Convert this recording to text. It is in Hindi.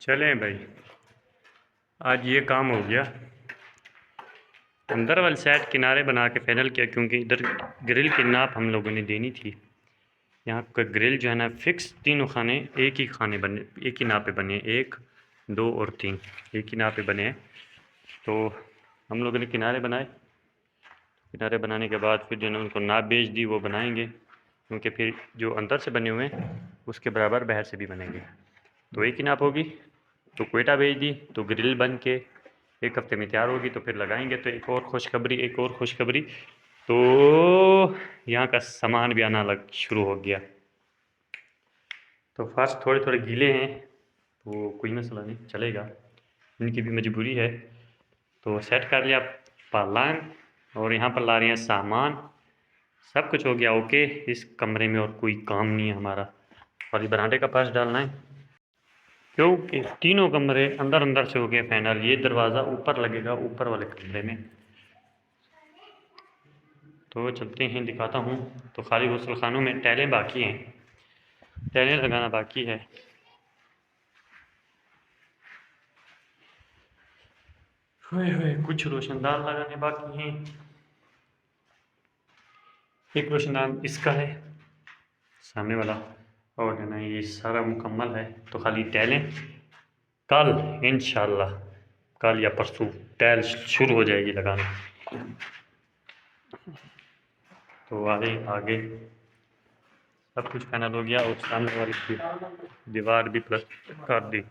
चलें भाई, आज ये काम हो गया। अंदर वाली साइड किनारे बना के फाइनल किया, क्योंकि इधर ग्रिल की नाप हम लोगों ने देनी थी। यहाँ का ग्रिल जो है ना फिक्स, तीनों खाने एक ही खाने बने, एक ही नाप पे बने, 1, 2 और 3 एक ही नाप पे बने हैं। तो हम लोगों ने किनारे बनाए। किनारे बनाने के बाद फिर जो है उनको नाप बेच दी, वो बनाएंगे, क्योंकि फिर जो अंदर से बने हुए हैं उसके बराबर बाहर से भी बनेंगे। तो एक ही नाप होगी। तो क्वेटा भेज दी, तो ग्रिल बन के 1 हफ्ते में तैयार होगी, तो फिर लगाएंगे। तो एक और खुशखबरी, तो यहाँ का सामान भी आना लग शुरू हो गया। तो फर्स्ट थोड़े थोड़े गीले हैं, तो कोई मसला नहीं, चलेगा, इनकी भी मजबूरी है। तो सेट कर लिया पलंग, और यहाँ पर ला रहे हैं सामान। सब कुछ हो गया ओके इस कमरे में, और कोई काम नहीं है हमारा। और ये बरामदे का फर्श डालना है, क्योंकि तीनों कमरे अंदर से हो गए फाइनल। ये दरवाज़ा ऊपर लगेगा, ऊपर वाले कमरे में। तो चलते हैं, दिखाता हूँ। तो खाली गुस्ल खानों में टाइलें बाकी हैं, टाइलें लगाना बाकी है। कुछ रोशनदान लगाने बाकी हैं। एक रोशनदान इसका है सामने वाला, और है ना ये सारा मुकम्मल है। तो खाली टाइलें, कल इंशाल्लाह, कल या परसों टाइल शुरू हो जाएगी लगाना। तो आगे सब कुछ फाइनल हो गया, और सामने वाली दीवार भी प्लस कर दी।